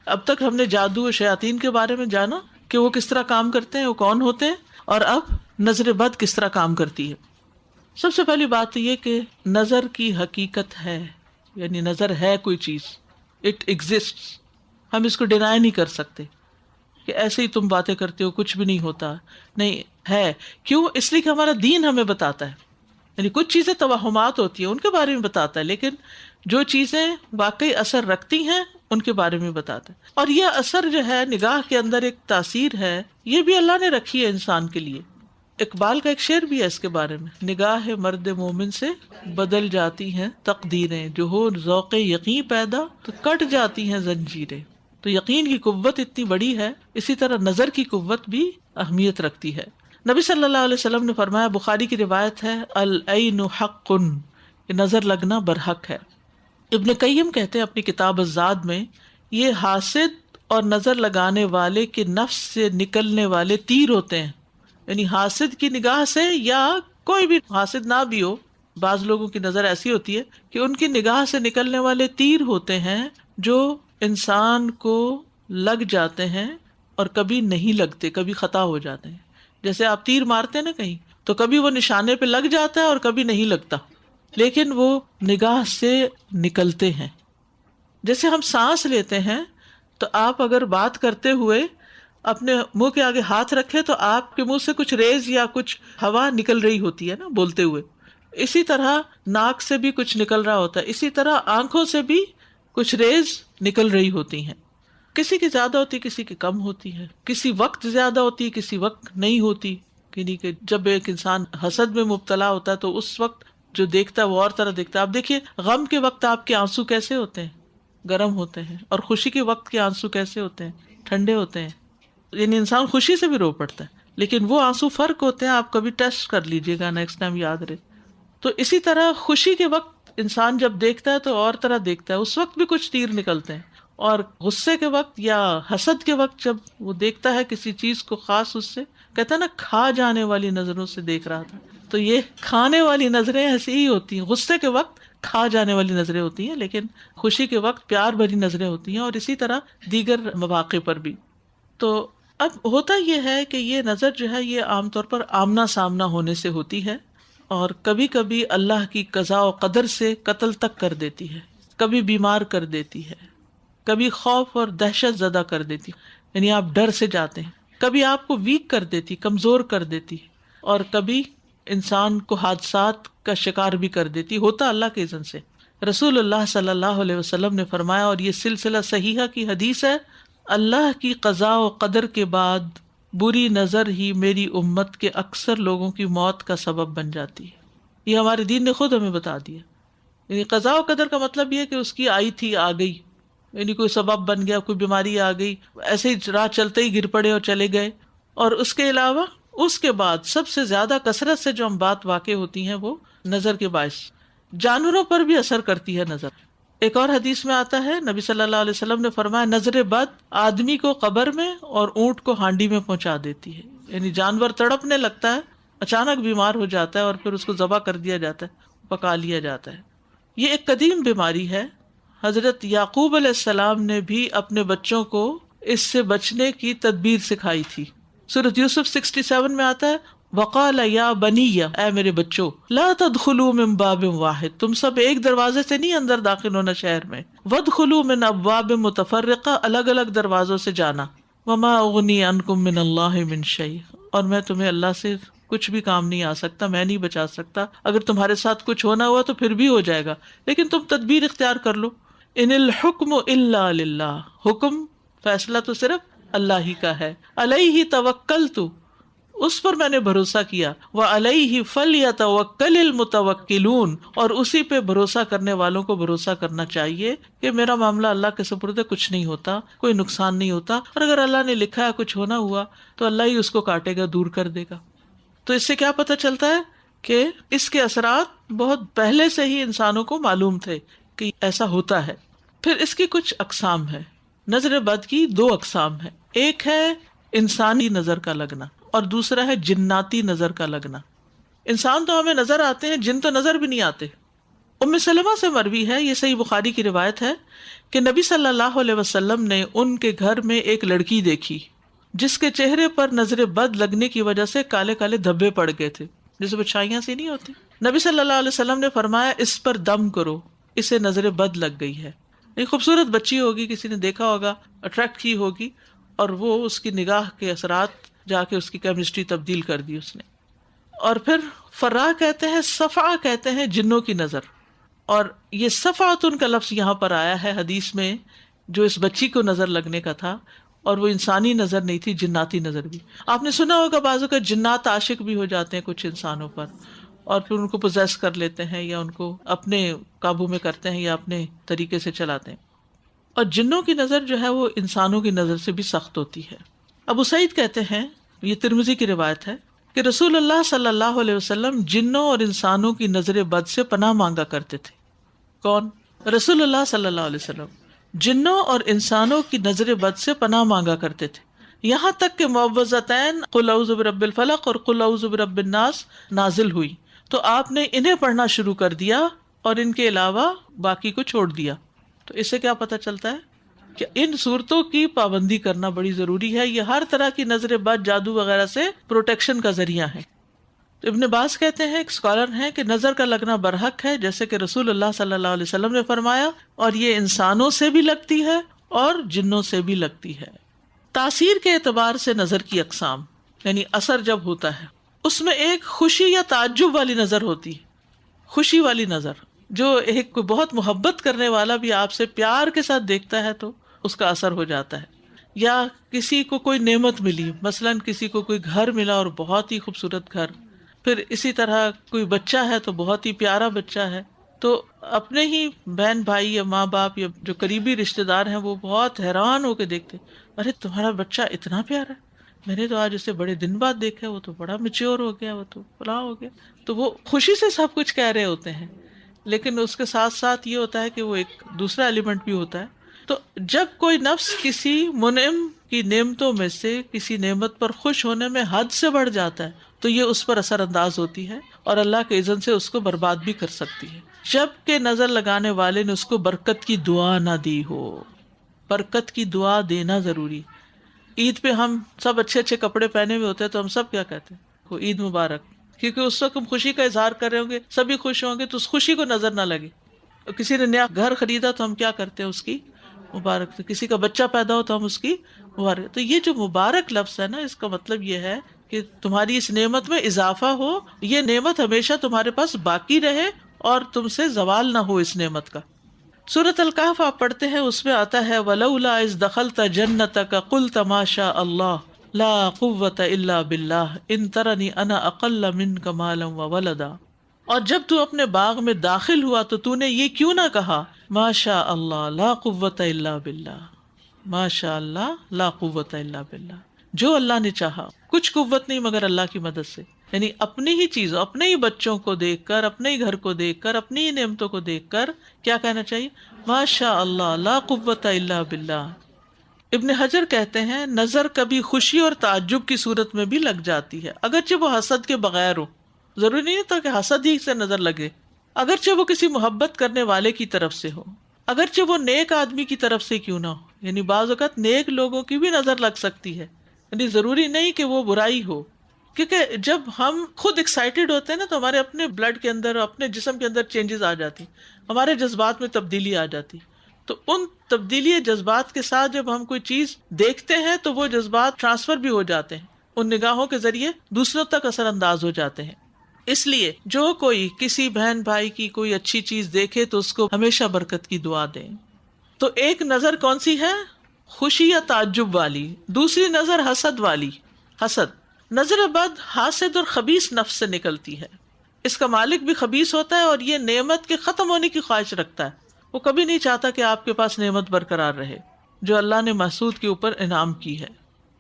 اب تک ہم نے جادو و شیاطین کے بارے میں جانا کہ وہ کس طرح کام کرتے ہیں، وہ کون ہوتے ہیں، اور اب نظر بد کس طرح کام کرتی ہے۔ سب سے پہلی بات یہ کہ نظر کی حقیقت ہے، یعنی نظر ہے کوئی چیز، اٹ ایگزسٹس، ہم اس کو ڈینائی نہیں کر سکتے کہ ایسے ہی تم باتیں کرتے ہو کچھ بھی نہیں ہوتا، نہیں ہے۔ کیوں؟ اس لیے کہ ہمارا دین ہمیں بتاتا ہے، یعنی کچھ چیزیں توہمات ہوتی ہیں ان کے بارے میں بتاتا ہے، لیکن جو چیزیں واقعی اثر رکھتی ہیں ان کے بارے میں بتاتا ہے۔ اور یہ اثر جو ہے نگاہ کے اندر ایک تاثیر ہے، یہ بھی اللہ نے رکھی ہے انسان کے لیے۔ اقبال کا ایک شعر بھی ہے اس کے بارے میں، نگاہ مرد مومن سے بدل جاتی ہیں تقدیریں، جو ہو ذوق یقین پیدا تو کٹ جاتی ہیں زنجیریں۔ تو یقین کی قوت اتنی بڑی ہے، اسی طرح نظر کی قوت بھی اہمیت رکھتی ہے۔ نبی صلی اللہ علیہ وسلم نے فرمایا، بخاری کی روایت ہے، العین حق، کہ نظر لگنا برحق ہے۔ ابن قیم کہتے ہیں اپنی کتاب الزاد میں، یہ حاسد اور نظر لگانے والے کے نفس سے نکلنے والے تیر ہوتے ہیں، یعنی حاسد کی نگاہ سے، یا کوئی بھی حاسد نہ بھی ہو، بعض لوگوں کی نظر ایسی ہوتی ہے کہ ان کی نگاہ سے نکلنے والے تیر ہوتے ہیں جو انسان کو لگ جاتے ہیں اور کبھی نہیں لگتے، کبھی خطا ہو جاتے ہیں۔ جیسے آپ تیر مارتے ہیں نا کہیں، تو کبھی وہ نشانے پہ لگ جاتا ہے اور کبھی نہیں لگتا، لیکن وہ نگاہ سے نکلتے ہیں۔ جیسے ہم سانس لیتے ہیں تو آپ اگر بات کرتے ہوئے اپنے منہ کے آگے ہاتھ رکھے تو آپ کے منہ سے کچھ ریز یا کچھ ہوا نکل رہی ہوتی ہے نا بولتے ہوئے، اسی طرح ناک سے بھی کچھ نکل رہا ہوتا ہے، اسی طرح آنکھوں سے بھی کچھ ریز نکل رہی ہوتی ہیں۔ کسی کی زیادہ ہوتی، کسی کی کم ہوتی ہے، کسی وقت زیادہ ہوتی، کسی وقت نہیں ہوتی، یعنی کہ جب ایک انسان حسد میں مبتلا ہوتا ہے تو اس وقت جو دیکھتا ہے وہ اور طرح دیکھتا ہے۔ اب دیکھیے غم کے وقت آپ کے آنسو کیسے ہوتے ہیں، گرم ہوتے ہیں، اور خوشی کے وقت کے آنسو کیسے ہوتے ہیں، ٹھنڈے ہوتے ہیں۔ یعنی انسان خوشی سے بھی رو پڑتا ہے، لیکن وہ آنسو فرق ہوتے ہیں، آپ کبھی ٹیسٹ کر لیجئے گا نیکسٹ ٹائم یاد رہے۔ تو اسی طرح خوشی کے وقت انسان جب دیکھتا ہے تو اور طرح دیکھتا ہے، اس وقت بھی کچھ تیر نکلتے ہیں، اور غصے کے وقت یا حسد کے وقت جب وہ دیکھتا ہے کسی چیز کو خاص، اس سے کہتا ہے نا کھا جانے والی نظروں سے دیکھ رہا تھا، تو یہ کھانے والی نظریں ایسی ہی ہوتی ہیں، غصے کے وقت کھا جانے والی نظریں ہوتی ہیں، لیکن خوشی کے وقت پیار بھری نظریں ہوتی ہیں، اور اسی طرح دیگر مواقع پر بھی۔ تو اب ہوتا یہ ہے کہ یہ نظر جو ہے یہ عام طور پر آمنا سامنا ہونے سے ہوتی ہے، اور کبھی کبھی اللہ کی قضاء و قدر سے قتل تک کر دیتی ہے، کبھی بیمار کر دیتی ہے، کبھی خوف اور دہشت زدہ کر دیتی، یعنی آپ ڈر سے جاتے ہیں، کبھی آپ کو ویک کر دیتی، کمزور کر دیتی، اور کبھی انسان کو حادثات کا شکار بھی کر دیتی، ہوتا اللہ کے اذن سے۔ رسول اللہ صلی اللہ علیہ وسلم نے فرمایا، اور یہ سلسلہ صحیحہ کی حدیث ہے، اللہ کی قضاء و قدر کے بعد بری نظر ہی میری امت کے اکثر لوگوں کی موت کا سبب بن جاتی ہے۔ یہ ہمارے دین نے خود ہمیں بتا دیا۔ یعنی قضاء و قدر کا مطلب یہ ہے کہ اس کی آئی تھی، آ گئی، یعنی کوئی سبب بن گیا، کوئی بیماری آ گئی، ایسے ہی راہ چلتے ہی گر پڑے اور چلے گئے۔ اور اس کے علاوہ اس کے بعد سب سے زیادہ کثرت سے جو ہم بات واقع ہوتی ہیں وہ نظر کے باعث، جانوروں پر بھی اثر کرتی ہے نظر۔ ایک اور حدیث میں آتا ہے، نبی صلی اللہ علیہ وسلم نے فرمایا، نظر بد آدمی کو قبر میں اور اونٹ کو ہانڈی میں پہنچا دیتی ہے، یعنی جانور تڑپنے لگتا ہے، اچانک بیمار ہو جاتا ہے اور پھر اس کو ذبح کر دیا جاتا ہے، پکا لیا جاتا ہے۔ یہ ایک قدیم بیماری ہے۔ حضرت یعقوب علیہ السلام نے بھی اپنے بچوں کو اس سے بچنے کی تدبیر سکھائی تھی۔ سورۃ یوسف 67 میں آتا ہے، وقال یا بنی، اے میرے بچوں، لا تدخلوا من باب واحد، تم سب ایک دروازے سے نہیں اندر داخل ہونا شہر میں، وادخلوا من ابواب متفرقہ، الگ الگ دروازوں سے جانا، وما اغنی عنکم من اللہ من شیء، اور میں تمہیں اللہ سے کچھ بھی کام نہیں آ سکتا، میں نہیں بچا سکتا، اگر تمہارے ساتھ کچھ ہونا ہوا تو پھر بھی ہو جائے گا، لیکن تم تدبیر اختیار کر لو۔ ان الحکم الا للہ، حکم فیصلہ تو صرف اللہ ہی کا ہے، علیہ توکلت، اس پر میں نے بھروسہ کیا، وعلیہ فلیتوکل المتوکلون، اور اسی پہ بھروسہ کرنے والوں کو بھروسہ کرنا چاہیے کہ میرا معاملہ اللہ کے سپرد ہے، کچھ نہیں ہوتا، کوئی نقصان نہیں ہوتا، اور اگر اللہ نے لکھا ہے کچھ ہونا ہوا تو اللہ ہی اس کو کاٹے گا، دور کر دے گا۔ تو اس سے کیا پتہ چلتا ہے کہ اس کے اثرات بہت پہلے سے ہی انسانوں کو معلوم تھے کہ ایسا ہوتا ہے۔ پھر اس کی کچھ اقسام ہے، نظر بد کی دو اقسام ہے، ایک ہے انسانی نظر کا لگنا اور دوسرا ہے جناتی نظر کا لگنا۔ انسان تو ہمیں نظر آتے ہیں، جن تو نظر بھی نہیں آتے، ام سلمہ سے مروی ہے، یہ صحیح بخاری کی روایت ہے کہ نبی صلی اللہ علیہ وسلم نے ان کے گھر میں ایک لڑکی دیکھی جس کے چہرے پر نظر بد لگنے کی وجہ سے کالے کالے دھبے پڑ گئے تھے، جیسے بچھائیاں سی نہیں ہوتی۔ نبی صلی اللہ علیہ وسلم نے فرمایا اس پر دم کرو، اسے نظر بد لگ گئی ہے۔ ایک خوبصورت بچی ہوگی، کسی نے دیکھا ہوگا، اٹریکٹ کی ہوگی، اور وہ اس کی نگاہ کے اثرات جا کے اس کی کیمسٹری تبدیل کر دی اس نے۔ اور پھر فرا کہتے ہیں، صفا کہتے ہیں جنوں کی نظر، اور یہ صفاتن کا لفظ یہاں پر آیا ہے حدیث میں، جو اس بچی کو نظر لگنے کا تھا، اور وہ انسانی نظر نہیں تھی، جناتی نظر بھی۔ آپ نے سنا ہوگا بعضوں کا جنات عاشق بھی ہو جاتے ہیں کچھ انسانوں پر، اور پھر ان کو پوزیس کر لیتے ہیں، یا ان کو اپنے قابو میں کرتے ہیں، یا اپنے طریقے سے چلاتے ہیں۔ اور جنوں کی نظر جو ہے وہ انسانوں کی نظر سے بھی سخت ہوتی ہے۔ ابو سعید کہتے ہیں، یہ ترمذی کی روایت ہے کہ رسول اللہ صلی اللہ علیہ وسلم جنوں اور انسانوں کی نظر بد سے پناہ مانگا کرتے تھے۔ کون؟ رسول اللہ صلی اللہ علیہ وسلم جنوں اور انسانوں کی نظر بد سے پناہ مانگا کرتے تھے، یہاں تک کہ معوذتین قل اعوذ برب الفلق اور قل اعوذ برب الناس نازل ہوئی تو آپ نے انہیں پڑھنا شروع کر دیا اور ان کے علاوہ باقی کو چھوڑ دیا۔ تو اس سے کیا پتہ چلتا ہے کہ ان صورتوں کی پابندی کرنا بڑی ضروری ہے، یہ ہر طرح کی نظر بد، جادو وغیرہ سے پروٹیکشن کا ذریعہ ہے۔ تو ابن باز کہتے ہیں، ایک اسکالر ہیں، کہ نظر کا لگنا برحق ہے، جیسے کہ رسول اللہ صلی اللہ علیہ وسلم نے فرمایا، اور یہ انسانوں سے بھی لگتی ہے اور جنوں سے بھی لگتی ہے۔ تاثیر کے اعتبار سے نظر کی اقسام، یعنی اثر جب ہوتا ہے اس میں ایک خوشی یا تعجب والی نظر ہوتی ہے۔ خوشی والی نظر، جو ایک کوئی بہت محبت کرنے والا بھی آپ سے پیار کے ساتھ دیکھتا ہے تو اس کا اثر ہو جاتا ہے، یا کسی کو کوئی نعمت ملی، مثلاً کسی کو کوئی گھر ملا اور بہت ہی خوبصورت گھر، پھر اسی طرح کوئی بچہ ہے تو بہت ہی پیارا بچہ ہے، تو اپنے ہی بہن بھائی یا ماں باپ یا جو قریبی رشتہ دار ہیں وہ بہت حیران ہو کے دیکھتے، ارے تمہارا بچہ اتنا پیارا ہے، میں نے تو آج اسے بڑے دن بعد دیکھا، وہ تو بڑا میچور ہو گیا، وہ تو فلاں ہو گیا۔ تو وہ خوشی سے سب کچھ کہہ رہے ہوتے ہیں، لیکن اس کے ساتھ ساتھ یہ ہوتا ہے کہ وہ ایک دوسرا ایلیمنٹ بھی ہوتا ہے۔ تو جب کوئی نفس کسی منعم کی نعمتوں میں سے کسی نعمت پر خوش ہونے میں حد سے بڑھ جاتا ہے تو یہ اس پر اثر انداز ہوتی ہے اور اللہ کے اذن سے اس کو برباد بھی کر سکتی ہے، جب کہ نظر لگانے والے نے اس کو برکت کی دعا نہ دی ہو۔ برکت کی دعا دینا ضروری۔ عید پہ ہم سب اچھے اچھے کپڑے پہنے ہوئے ہوتے ہیں تو ہم سب کیا کہتے ہیں؟ کو عید مبارک، کیونکہ اس وقت ہم خوشی کا اظہار کر رہے ہوں گے، سبھی خوش ہوں گے تو اس خوشی کو نظر نہ لگے۔ کسی نے نیا گھر خریدا تو ہم کیا کرتے ہیں؟ اس کی مبارک۔ کسی کا بچہ پیدا ہو تو ہم اس کی مبارک۔ تو یہ جو مبارک لفظ ہے نا، اس کا مطلب یہ ہے کہ تمہاری اس نعمت میں اضافہ ہو، یہ نعمت ہمیشہ تمہارے پاس باقی رہے اور تم سے زوال نہ ہو اس نعمت کا۔ سورۃ الکہف آپ پڑھتے ہیں، اس میں آتا ہے وَلَوْلَا إِذْ دَخَلْتَ جَنَّتَكَ قُلْتَ مَا شَاءَ اللَّهُ لَا قُوَّةَ إِلَّا بِاللَّهِ إِن تَرَنِي أَنَا أَقَلَّ مِنْكَ مَالًا وَوَلَدًا۔ اور جب تو اپنے باغ میں داخل ہوا تو تو نے یہ کیوں نہ کہا ما شاء اللہ لا قوت الا باللہ، ما شاء اللہ لا قوت الا باللہ، جو اللہ نے چاہا، کچھ قوت نہیں مگر اللہ کی مدد سے۔ یعنی اپنی ہی چیزوں، اپنے ہی بچوں کو دیکھ کر، اپنے ہی گھر کو دیکھ کر، اپنی ہی نعمتوں کو دیکھ کر کیا کہنا چاہیے؟ ما شاء اللہ لا قوت الا باللہ۔ ابن حجر کہتے ہیں نظر کبھی خوشی اور تعجب کی صورت میں بھی لگ جاتی ہے، اگرچہ وہ حسد کے بغیر ہو۔ ضروری نہیں ہوتا کہ حسد ہی سے نظر لگے، اگرچہ وہ کسی محبت کرنے والے کی طرف سے ہو، اگرچہ وہ نیک آدمی کی طرف سے کیوں نہ ہو۔ یعنی بعض اوقات نیک لوگوں کی بھی نظر لگ سکتی ہے، یعنی ضروری نہیں کہ وہ برائی ہو، کیونکہ جب ہم خود ایکسائٹیڈ ہوتے ہیں نا تو ہمارے اپنے بلڈ کے اندر، اپنے جسم کے اندر چینجز آ جاتی، ہمارے جذبات میں تبدیلی آ جاتی۔ تو ان تبدیلی جذبات کے ساتھ جب ہم کوئی چیز دیکھتے ہیں تو وہ جذبات ٹرانسفر بھی ہو جاتے ہیں، ان نگاہوں کے ذریعے دوسروں تک اثر انداز ہو جاتے ہیں۔ اس لیے جو کوئی کسی بہن بھائی کی کوئی اچھی چیز دیکھے تو اس کو ہمیشہ برکت کی دعا دیں۔ تو ایک نظر کون سی ہے؟ خوشی یا تعجب والی۔ دوسری نظر حسد والی۔ حسد، نظر بد حاسد اور خبیث نفس سے نکلتی ہے، اس کا مالک بھی خبیث ہوتا ہے اور یہ نعمت کے ختم ہونے کی خواہش رکھتا ہے، وہ کبھی نہیں چاہتا کہ آپ کے پاس نعمت برقرار رہے جو اللہ نے محسود کے اوپر انعام کی ہے۔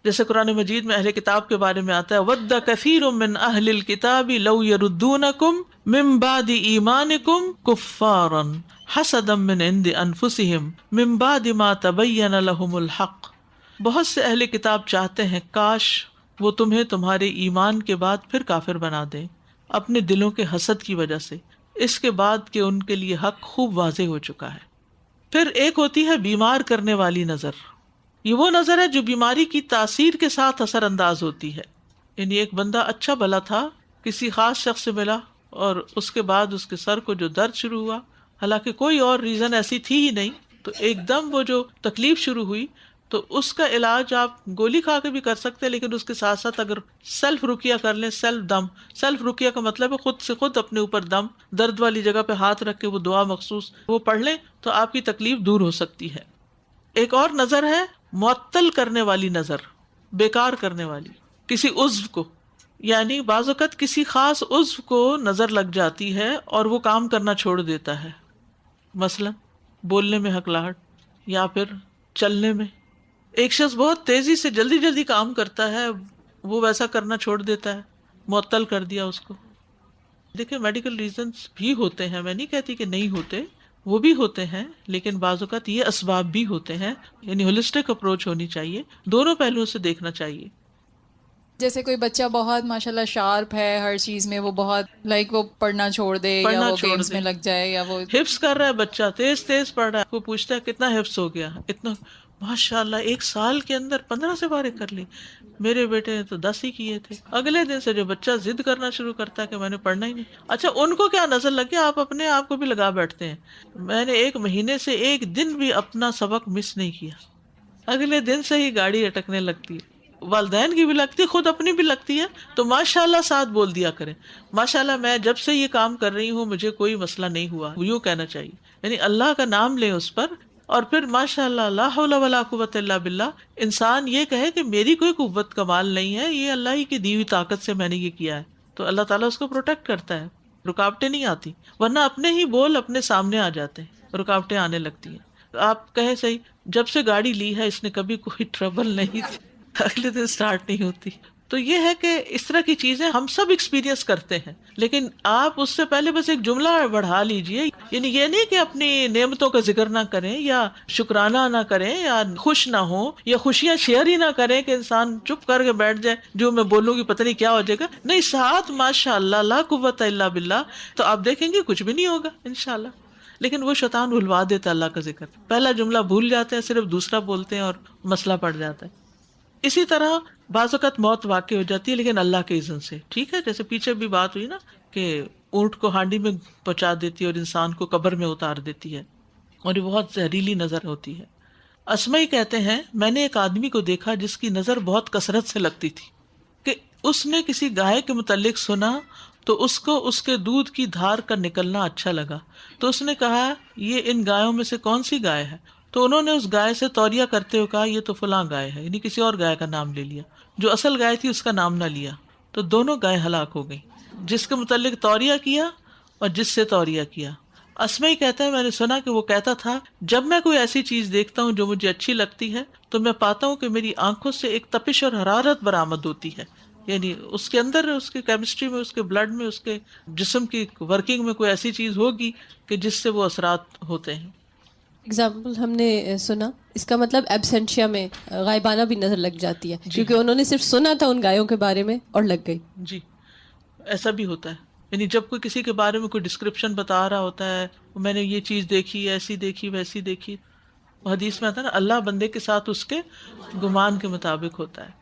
جیسے قرآن مجید میں اہل کتاب کے بارے میں آتا ہے وَدَّ كَثِيرٌ مِّنْ أَهْلِ الْكِتَابِ لَوْ يَرُدُّونَكُمْ مِّن بَعْدِ إِيمَانِكُمْ كُفَّارًا حَسَدًا مِّنْ عِندِ أَنفُسِهِمْ مِّن بَعْدِ مَا تَبَيَّنَ لَهُمُ الْحَقُّ۔ بہت سے اہل کتاب چاہتے ہیں کاش وہ تمہیں تمہارے ایمان کے بعد پھر کافر بنا دیں، اپنے دلوں کے حسد کی وجہ سے، اس کے بعد کہ ان کے لیے حق خوب واضح ہو چکا ہے. پھر ایک ہوتی ہے بیمار کرنے والی نظر. یہ وہ نظر ہے جو بیماری کی تاثیر کے ساتھ اثر انداز ہوتی ہے. یعنی ایک بندہ اچھا بھلا تھا، کسی خاص شخص سے ملا اور اس کے بعد اس کے سر کو جو درد شروع ہوا، حالانکہ کوئی اور ریزن ایسی تھی ہی نہیں، تو ایک دم وہ جو تکلیف شروع ہوئی، تو اس کا علاج آپ گولی کھا کے بھی کر سکتے ہیں، لیکن اس کے ساتھ ساتھ اگر سیلف رقیہ کر لیں، سیلف رقیہ کا مطلب ہے خود سے خود اپنے اوپر دم، درد والی جگہ پہ ہاتھ رکھ کے وہ دعا مخصوص وہ پڑھ لیں تو آپ کی تکلیف دور ہو سکتی ہے. ایک اور نظر ہے معطل کرنے والی نظر، بیکار کرنے والی کسی عضو کو. یعنی بعض اوقات کسی خاص عضو کو نظر لگ جاتی ہے اور وہ کام کرنا چھوڑ دیتا ہے، مثلا بولنے میں ہکلاہٹ یا پھر چلنے میں. ایک شخص بہت تیزی سے جلدی جلدی کام کرتا ہے، وہ ویسا کرنا چھوڑ دیتا ہے، معطل کر دیا اس کو. دیکھیں میڈیکل ریزنز بھی ہوتے ہیں، میں نہیں کہتی کہ نہیں ہوتے، وہ بھی ہوتے ہیں، لیکن بعض اوقات یہ اسباب بھی ہوتے ہیں. یعنی ہولسٹک اپروچ ہونی چاہیے، دونوں پہلوؤں سے دیکھنا چاہیے. جیسے کوئی بچہ بہت ماشاءاللہ شارپ ہے ہر چیز میں، وہ بہت وہ پڑھنا چھوڑ دے یا پڑھنا وہ چھوڑ گیمز دے، میں لگ جائے یا وہ حفظ کر رہا ہے بچہ، تیز تیز پڑھ رہا ہے، وہ پوچھتا ہے کتنا حفظ ہو گیا، اتنا ماشاء اللہ 1 سال کے اندر 15 سے بارے کر لی، میرے بیٹے نے تو 10 ہی کیے تھے. اگلے دن سے جو بچہ ضد کرنا شروع کرتا ہے کہ میں نے پڑھنا ہی نہیں. اچھا ان کو کیا نظر لگ گیا، آپ اپنے آپ کو بھی لگا بیٹھتے ہیں. میں نے 1 مہینے سے 1 دن بھی اپنا سبق مس نہیں کیا، اگلے دن سے ہی گاڑی اٹکنے لگتی ہے. والدین کی بھی لگتی ہے، خود اپنی بھی لگتی ہے، تو ماشاء اللہ ساتھ بول دیا کریں، ماشاء اللہ میں جب سے یہ کام کر رہی ہوں مجھے کوئی مسئلہ نہیں ہوا، یوں کہنا چاہیے. یعنی اللہ کا نام لیں اس پر، اور پھر ماشاء اللہ لا حول ولا قوت الا باللہ. انسان یہ کہے کہ میری کوئی قوت کمال نہیں ہے، یہ اللہ ہی کی دی ہوئی طاقت سے میں نے یہ کیا ہے، تو اللہ تعالیٰ اس کو پروٹیکٹ کرتا ہے، رکاوٹیں نہیں آتی. ورنہ اپنے ہی بول اپنے سامنے آ جاتے ہیں، رکاوٹیں آنے لگتی ہیں. آپ کہیں صحیح جب سے گاڑی لی ہے اس نے کبھی کوئی ٹربل نہیں تھی، اگلے دن سٹارٹ نہیں ہوتی. تو یہ ہے کہ اس طرح کی چیزیں ہم سب ایکسپیرینس کرتے ہیں، لیکن آپ اس سے پہلے بس ایک جملہ بڑھا لیجئے. یعنی یہ نہیں کہ اپنی نعمتوں کا ذکر نہ کریں یا شکرانہ نہ کریں یا خوش نہ ہوں یا خوشیاں شیئر ہی نہ کریں کہ انسان چپ کر کے بیٹھ جائے، جو میں بولوں گی پتہ نہیں کیا ہو جائے گا. نہیں، ساتھ ماشاء اللہ لا قوت الا باللہ، تو آپ دیکھیں گے کچھ بھی نہیں ہوگا انشاءاللہ. لیکن وہ شیطان بھلوا دیتا ہے اللہ کا ذکر، پہلا جملہ بھول جاتے ہیں، صرف دوسرا بولتے ہیں اور مسئلہ پڑ جاتا ہے. اسی طرح بعض اوقات موت واقع ہو جاتی ہے لیکن اللہ کے اذن سے. ٹھیک ہے، جیسے پیچھے بھی بات ہوئی نا کہ اونٹ کو ہانڈی میں پہنچا دیتی ہے اور انسان کو قبر میں اتار دیتی ہے، اور یہ بہت زہریلی نظر ہوتی ہے. اسمعی کہتے ہیں میں نے ایک آدمی کو دیکھا جس کی نظر بہت کثرت سے لگتی تھی، کہ اس نے کسی گائے کے متعلق سنا تو اس کو اس کے دودھ کی دھار کا نکلنا اچھا لگا، تو اس نے کہا یہ ان گایوں میں سے کون سی گائے ہے؟ تو انہوں نے اس گائے سے توریہ کرتے ہوئے کہا یہ تو فلاں گائے ہے، یعنی کسی اور گائے کا نام لے لیا، جو اصل گائے تھی اس کا نام نہ لیا. تو دونوں گائے ہلاک ہو گئی، جس کے متعلق توریہ کیا اور جس سے توریہ کیا. اسمعی کہتا ہے میں نے سنا کہ وہ کہتا تھا جب میں کوئی ایسی چیز دیکھتا ہوں جو مجھے اچھی لگتی ہے تو میں پاتا ہوں کہ میری آنکھوں سے ایک تپش اور حرارت برآمد ہوتی ہے. یعنی اس کے اندر، اس کی کیمسٹری میں، اس کے بلڈ میں، اس کے جسم کی ورکنگ میں کوئی ایسی چیز ہوگی کہ جس سے وہ اثرات ہوتے ہیں. اگزامپل ہم نے سنا، اس کا مطلب ایبسینشیا میں غائبانہ بھی نظر لگ جاتی ہے، کیونکہ انہوں نے صرف سنا تھا ان گایوں کے بارے میں اور لگ گئی. جی ایسا بھی ہوتا ہے. یعنی جب کوئی کسی کے بارے میں کوئی ڈسکرپشن بتا رہا ہوتا ہے، میں نے یہ چیز دیکھی، ایسی دیکھی، ویسی دیکھی، حدیث میں آتا ہے نا اللہ بندے کے ساتھ اس کے گمان کے مطابق ہوتا ہے.